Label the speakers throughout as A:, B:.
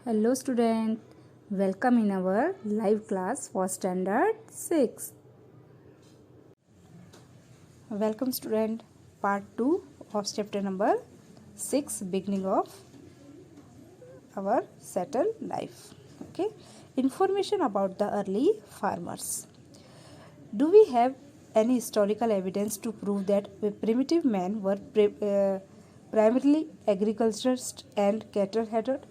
A: Hello student, welcome in our live class for standard 6. Welcome student, part 2 of chapter number 6, beginning of our settled life. Okay, information about the early farmers. Do we have any historical evidence to prove that primitive men were primarily agriculturists and cattle headed?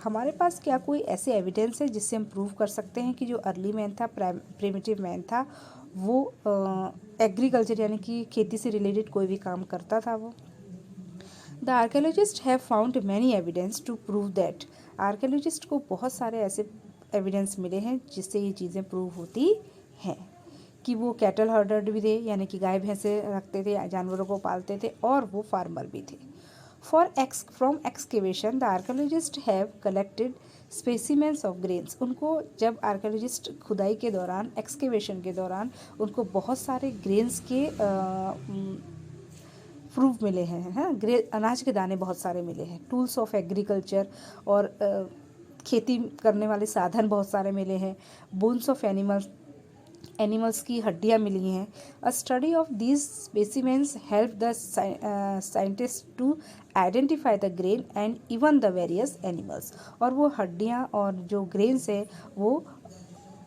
A: हमारे पास क्या कोई ऐसे evidence है जिससे हम prove कर सकते हैं कि जो अर्ली मैन था, प्रिमिटिव मैन था, वो एग्रीकल्चर यानी कि खेती से रिलेटेड कोई भी काम करता था वो? The archaeologist have found many evidence to prove that. Archaeologist को बहुत सारे ऐसे एविडेंस मिले हैं जिससे ये चीज़ें प्रूव होती हैं कि वो कैटल हर्डर भी थे, यानी कि गाय भैंसे रखते थे, जानवरों को पालते थे, और वो फार्मर भी थे। From excavation the archaeologist have collected specimens of grains. उनको जब आर्कियोलॉजिस्ट खुदाई के दौरान, एक्सकेवेशन के दौरान, उनको बहुत सारे ग्रेन्स के प्रूफ मिले हैं, अनाज के दाने बहुत सारे मिले हैं। टूल्स ऑफ एग्रीकल्चर और खेती करने वाले साधन बहुत सारे मिले हैं। बोन्स ऑफ एनिमल्स की हड्डियाँ मिली हैं। A study of these specimens help the scientist to identify the grain and even the various animals. और वो हड्डियाँ और जो ग्रेन्स है वो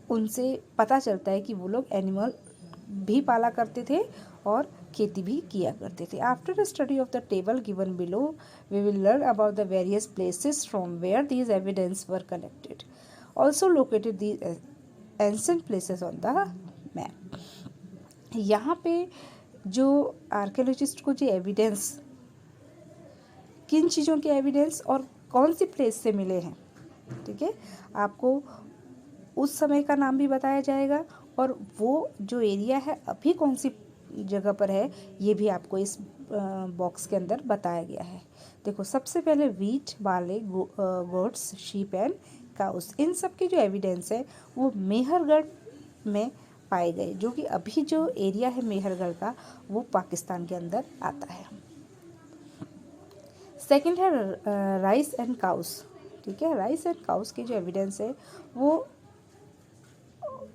A: उनसे पता चलता है कि वो लोग एनिमल भी पाला करते थे और खेती भी किया करते थे। After the study of the table given below we will learn about the various places from where these evidence were collected. Also located these ancient places on the map. यहाँ पे जो आर्कियोलॉजिस्ट को जो एविडेंस, किन चीज़ों के evidence और कौन सी प्लेस से मिले हैं, ठीक है, आपको उस समय का नाम भी बताया जाएगा और वो जो एरिया है अभी कौन सी जगह पर है ये भी आपको इस बॉक्स के अंदर बताया गया है। देखो, सबसे पहले wheat, barley, goats, sheep and cows, इन सब के जो एविडेंस है वो मेहरगढ़ में पाए गए, जो कि अभी जो एरिया है मेहरगढ़ का वो पाकिस्तान के अंदर आता है। सेकंड है राइस एंड काउस, ठीक है, राइस एंड काउस के जो एविडेंस है वो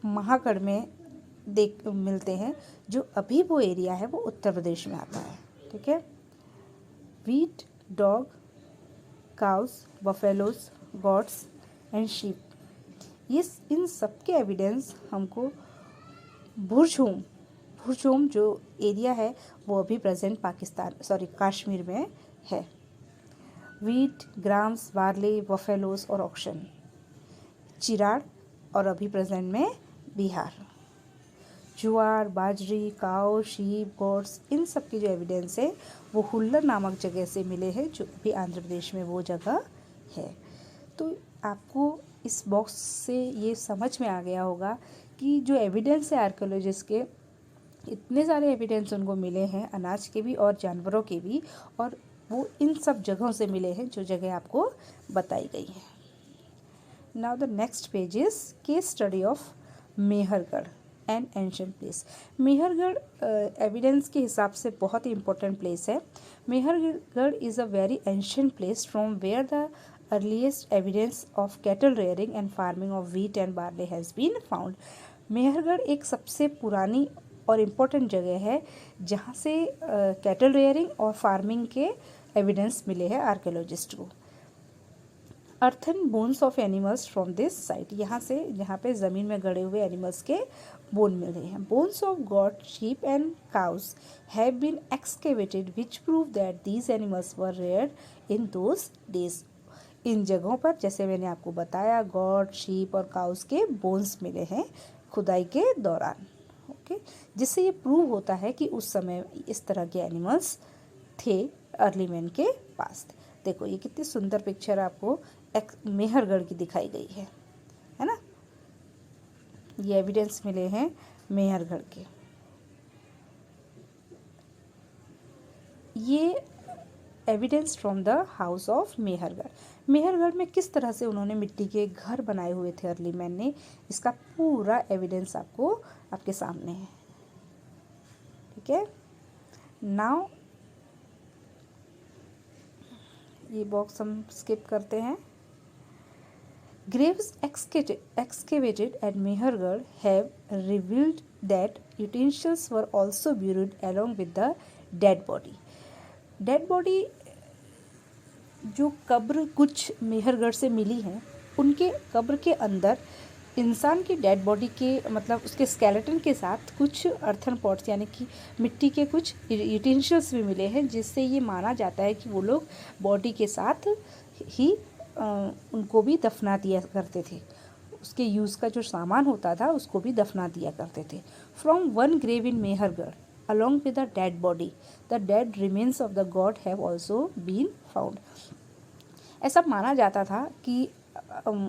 A: महागढ़ में मिलते हैं, जो अभी वो एरिया है वो उत्तर प्रदेश में आता है, ठीक है। Wheat, dog, cows, buffaloes, gots and sheep, ये इन सब के एविडेंस हमको भुरजोम जो एरिया है वो अभी प्रेजेंट कश्मीर में है। वीट, ग्राम्स, बार्ले, बफेलोज और ऑक्शन, चिराड़ और अभी प्रेजेंट में बिहार। ज्वार, बाजरी, काऊ, शीप, गोट्स, इन सब की जो एविडेंस है वो हुल्लर नामक जगह से मिले हैं, जो भी आंध्र प्रदेश में वो जगह है। तो आपको इस बॉक्स से ये समझ में आ गया होगा कि जो एविडेंस है आर्कियोलॉजिस्ट के, इतने सारे एविडेंस उनको मिले हैं अनाज के भी और जानवरों के भी, और वो इन सब जगहों से मिले हैं जो जगह आपको बताई गई है। Now the next page is case study of Mehrgarh and ancient place. Mehrgarh evidence के हिसाब से बहुत ही इंपॉर्टेंट प्लेस है। Mehrgarh is a very ancient place from where the earliest evidence of cattle rearing and farming of wheat and barley has been found. Mehrgarh एक सबसे पुरानी और इम्पोर्टेंट जगह है जहाँ से कैटल रेयरिंग और फार्मिंग के एविडेंस मिले हैं आर्कियोलॉजिस्ट को। Earthen bones of animals from this site, यहाँ से जहाँ पे ज़मीन में गड़े हुए एनिमल्स के बोन मिल रहे हैं। Bones of goat, sheep and cows have been excavated which prove that these animals were reared in those days. इन जगहों पर, जैसे मैंने आपको बताया, गॉट, शीप और काउस के बोन्स मिले हैं खुदाई के दौरान, ओके, जिससे ये प्रूव होता है कि उस समय इस तरह के एनिमल्स थे अर्ली मैन के पास। देखो, ये कितनी सुंदर पिक्चर आपको मेहरगढ़ की दिखाई गई है ना। ये एविडेंस मिले हैं मेहरगढ़ के। ये evidence from the house of Mehrgarh. Mehrgarh में किस तरह से उन्होंने मिट्टी के घर बनाए हुए थे अर्ली मैन ने, इसका पूरा एविडेंस आपको आपके सामने है, ठीक है। नाउ ये बॉक्स हम स्किप करते हैं। Graves excavated at Mehergarh have revealed that utensils were also buried along with the dead body. Dead body जो कब्र कुछ मेहरगढ़ से मिली हैं, उनके कब्र के अंदर इंसान की डेड बॉडी के मतलब उसके स्केलेटन के साथ कुछ अर्थन पॉट्स यानी कि मिट्टी के कुछ यूटेंसिल्स भी मिले हैं, जिससे ये माना जाता है कि वो लोग बॉडी के साथ ही उनको भी दफना दिया करते थे। उसके यूज़ का जो सामान होता था उसको भी दफना दिया करते थे। From one grave in Mehrgarh along with the dead body, the dead remains of the god have also been found. ऐसा माना जाता था कि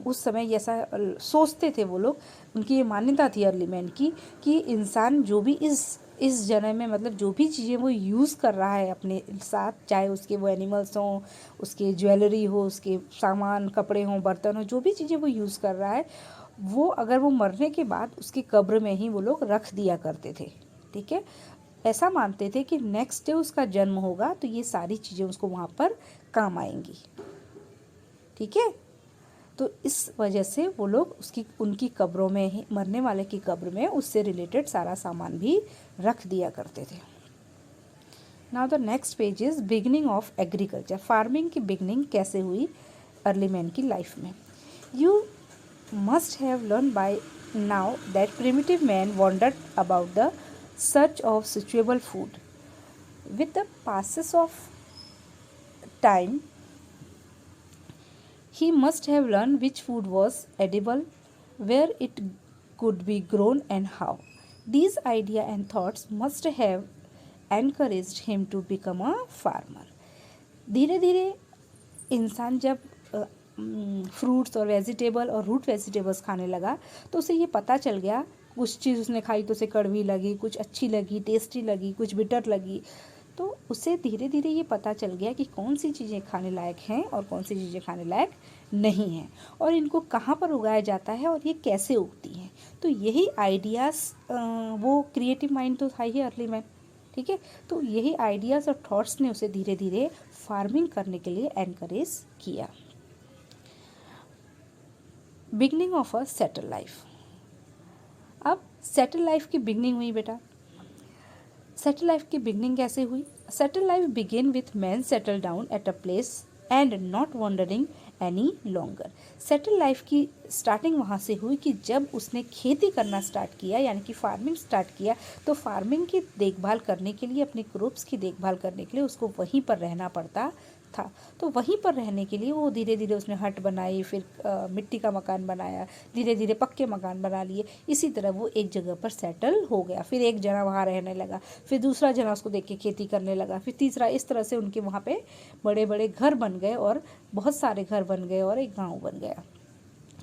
A: उस समय ऐसा सोचते थे वो लोग, उनकी ये मान्यता थी अर्ली मैन की कि इंसान जो भी इस जन्म में मतलब जो भी चीज़ें वो यूज़ कर रहा है अपने साथ, चाहे उसके वो एनिमल्स हों, उसके ज्वेलरी हो, उसके सामान कपड़े हों, बर्तन हो, जो भी चीज़ें वो यूज़ कर रहा है, वो अगर वो मरने के बाद उसकी कब्र में ही वो लोग रख दिया करते थे। ठीक है, ऐसा मानते थे कि नेक्स्ट डे उसका जन्म होगा तो ये सारी चीज़ें उसको वहाँ पर काम आएंगी। ठीक है, तो इस वजह से वो लोग उनकी कब्रों में ही, मरने वाले की कब्र में उससे रिलेटेड सारा सामान भी रख दिया करते थे। Now the next page is beginning of agriculture. Farming की बिगनिंग कैसे हुई अर्ली मैन की लाइफ में। You must have learn by now that primitive man wandered about the search of suitable food. With the passes of time, he must have learned which food was edible, where it could be grown and how. These ideas and thoughts must have encouraged him to become a farmer. धीरे धीरे इंसान जब fruits और vegetable और root vegetables खाने लगा तो उसे ये पता चल गया, कुछ चीज़ उसने खाई तो उसे कड़वी लगी, कुछ अच्छी लगी, टेस्टी लगी, कुछ बिटर लगी, तो उसे धीरे धीरे ये पता चल गया कि कौन सी चीज़ें खाने लायक हैं और कौन सी चीज़ें खाने लायक नहीं हैं, और इनको कहाँ पर उगाया जाता है और ये कैसे उगती हैं। तो यही आइडियाज़, वो क्रिएटिव माइंड तो था ही अर्ली मैन। ठीक है, तो यही आइडियाज़ और थॉट्स ने उसे धीरे धीरे फार्मिंग करने के लिए एनकरेज किया। Beginning of a settle life. अब सेटल लाइफ की बिगनिंग हुई बेटा। सेटल लाइफ की बिगनिंग कैसे हुई। Settle life began with man settle down at a place and not wandering any longer. Settle life की स्टार्टिंग वहाँ से हुई कि जब उसने खेती करना स्टार्ट किया, यानी कि फार्मिंग स्टार्ट किया, तो फार्मिंग की देखभाल करने के लिए, अपनी क्रॉप्स की देखभाल करने के लिए उसको वहीं पर रहना पड़ता था। तो वहीं पर रहने के लिए वो धीरे धीरे उसने हट बनाई, फिर मिट्टी का मकान बनाया, धीरे धीरे पक्के मकान बना लिए। इसी तरह वो एक जगह पर सेटल हो गया। फिर एक जना वहाँ रहने लगा, फिर दूसरा जना उसको देख के खेती करने लगा, फिर तीसरा। इस तरह से उनके वहाँ पे बड़े बड़े घर बन गए और बहुत सारे घर बन गए और एक गाँव बन गया।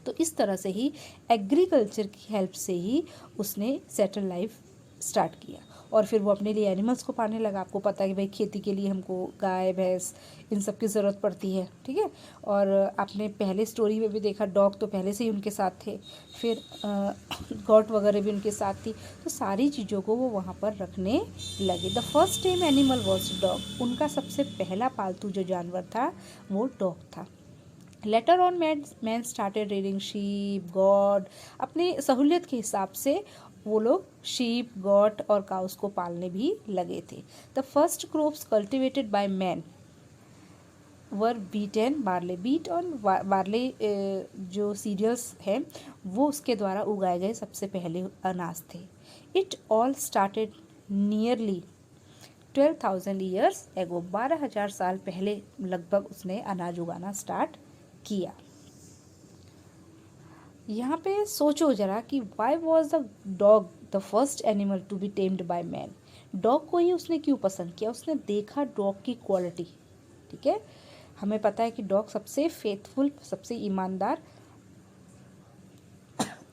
A: तो इस तरह से ही एग्रीकल्चर की हेल्प से ही उसने सेटल लाइफ स्टार्ट किया। और फिर वो अपने लिए एनिमल्स को पालने लगा। आपको पता है कि भाई खेती के लिए हमको गाय भैंस इन सब की ज़रूरत पड़ती है। ठीक है, और आपने पहले स्टोरी में भी देखा, डॉग तो पहले से ही उनके साथ थे, फिर गॉट वगैरह भी उनके साथ थी। तो सारी चीज़ों को वो वहाँ पर रखने लगे। The first time animal was dog. उनका सबसे पहला पालतू जो जानवर था वो डॉग था। Later on man started rearing sheep goat. अपनी सहूलियत के हिसाब से वो लोग शीप गॉट और काउस को पालने भी लगे थे। The first crops cultivated by man were wheat and barley. Wheat और बार्ले जो सीरियल्स हैं वो उसके द्वारा उगाए गए सबसे पहले अनाज थे। It all started nearly 12,000 years ago. 12,000 साल पहले लगभग उसने अनाज उगाना स्टार्ट किया। यहाँ पे सोचो जरा कि why was the dog the first animal to be tamed by man. Dog को ही उसने क्यों पसंद किया। उसने देखा डॉग की क्वालिटी। ठीक है, हमें पता है कि डॉग सबसे फेथफुल, सबसे ईमानदार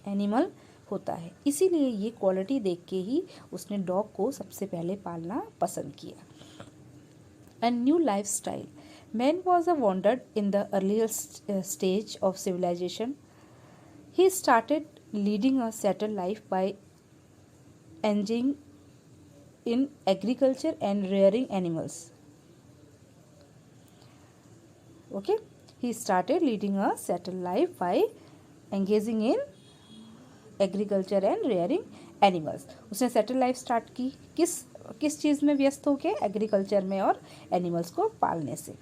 A: एनिमल होता है, इसीलिए ये क्वालिटी देख के ही उसने डॉग को सबसे पहले पालना पसंद किया। A new lifestyle. Man was a wandered in the earliest stage of civilization. He started leading a settled life by engaging in agriculture and rearing animals. Okay, he started leading a settled life by engaging in agriculture and rearing animals. उसने settle life start की किस चीज़ में व्यस्त होके, agriculture में और animals को पालने से।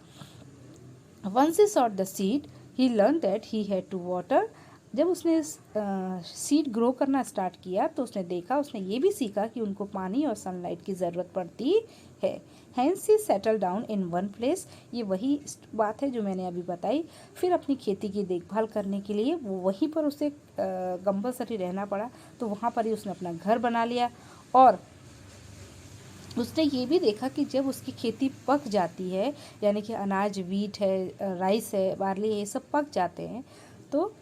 A: Once he sowed the seed he learn that he had to water. जब उसने सीड ग्रो करना स्टार्ट किया तो उसने ये भी सीखा कि उनको पानी और सनलाइट की ज़रूरत पड़ती है। Hence he settle down in one place. ये वही बात है जो मैंने अभी बताई। फिर अपनी खेती की देखभाल करने के लिए वो वहीं पर उसे कंपल्सरी रहना पड़ा, तो वहाँ पर ही उसने अपना घर बना लिया। और उसने ये भी देखा कि जब उसकी खेती पक जाती है, यानी कि अनाज, वीट है, राइस है, बार्ली है, ये सब पक जाते हैं, तो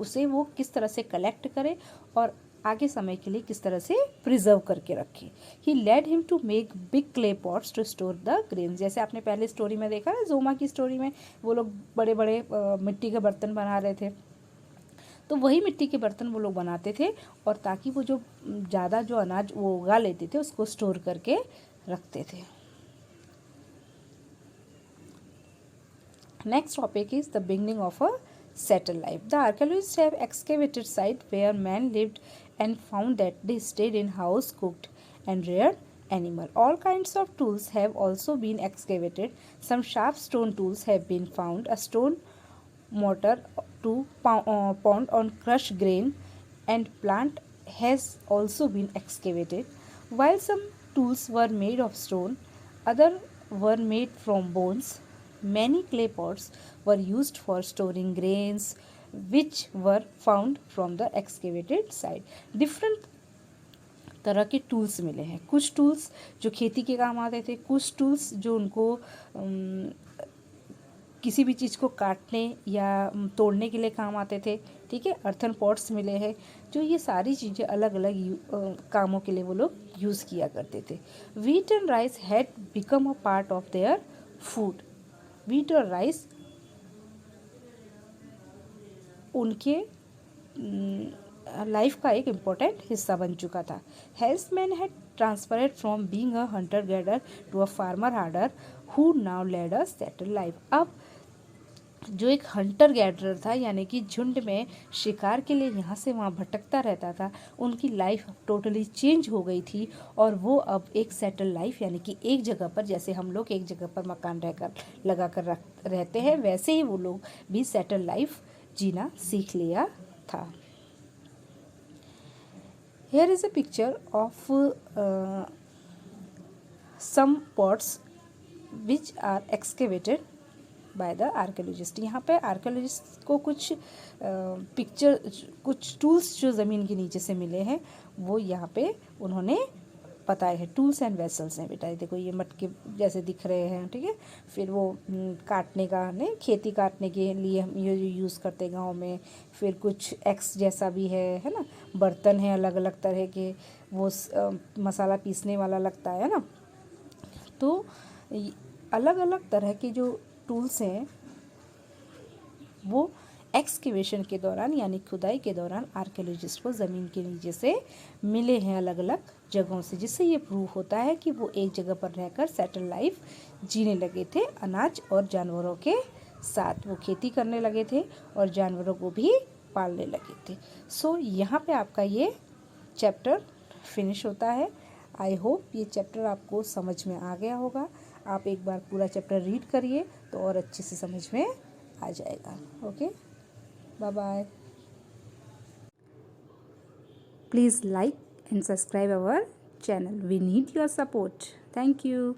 A: उसे वो किस तरह से कलेक्ट करे और आगे समय के लिए किस तरह से प्रिजर्व करके रखे। He led him to make big clay pots to store the grain. जैसे आपने पहले स्टोरी में देखा ना, जोमा की स्टोरी में, वो लोग बड़े बड़े मिट्टी के बर्तन बना रहे थे, तो वही मिट्टी के बर्तन वो लोग बनाते थे, और ताकि वो जो ज़्यादा जो अनाज वो उगा लेते थे उसको स्टोर करके रखते थे। Next topic is the beginning of a settled life. The archaeologists have excavated site where man lived and found that they stayed in house, cooked and reared animal. All kinds of tools have also been excavated. Some sharp stone tools have been found. A stone mortar to pound on crushed grain and plant has also been excavated. While some tools were made of stone, others were made from bones. Many clay pots were used for storing grains, which were found from the excavated site. Different तरह के tools मिले हैं। कुछ tools जो खेती के काम आते थे, कुछ टूल्स जो उनको किसी भी चीज़ को काटने या तोड़ने के लिए काम आते थे। ठीक है, अर्थन पॉट्स मिले हैं, जो ये सारी चीज़ें अलग अलग कामों के लिए वो लोग यूज़ किया करते थे। Wheat and rice had become a part of their food. Wheat और राइस उनके लाइफ का एक इम्पोर्टेंट हिस्सा बन चुका था। Hence man had transferred from being a hunter gather to a farmer herder who now led a settle life. अब जो एक हंटर गैदरर था, यानी कि झुंड में शिकार के लिए यहाँ से वहाँ भटकता रहता था, उनकी लाइफ टोटली चेंज हो गई थी, और वो अब एक सेटल लाइफ, यानी कि एक जगह पर, जैसे हम लोग एक जगह पर मकान लगा कर रहते हैं, वैसे ही वो लोग भी सेटल लाइफ जीना सीख लिया था। Here is a picture of some pots which are excavated by the archaeologist. यहाँ पे आर्कियोलॉजिस्ट को कुछ कुछ टूल्स जो ज़मीन के नीचे से मिले हैं वो यहाँ पे उन्होंने बताए हैं। टूल्स एंड वेसल्स हैं बेटा, देखो ये मटके जैसे दिख रहे हैं। ठीक है, फिर वो काटने का नहीं, खेती काटने के लिए हम ये यूज़ करते हैं गाँव में। फिर कुछ एक्स जैसा भी है ना, बर्तन है अलग अलग तरह के, वो मसाला पीसने वाला लगता है ना। तो अलग अलग तरह के जो टूल्स हैं वो एक्सकेवेशन के दौरान, यानी खुदाई के दौरान, आर्कियोलॉजिस्ट को ज़मीन के नीचे से मिले हैं अलग अलग जगहों से, जिससे ये प्रूव होता है कि वो एक जगह पर रहकर सेटल लाइफ जीने लगे थे। अनाज और जानवरों के साथ वो खेती करने लगे थे और जानवरों को भी पालने लगे थे। सो यहाँ पे आपका ये चैप्टर फिनिश होता है। आई होप ये चैप्टर आपको समझ में आ गया होगा। आप एक बार पूरा चैप्टर रीड करिए तो और अच्छे से समझ में आ जाएगा। Okay, bye bye. Please like and subscribe our channel. We need your support. Thank you.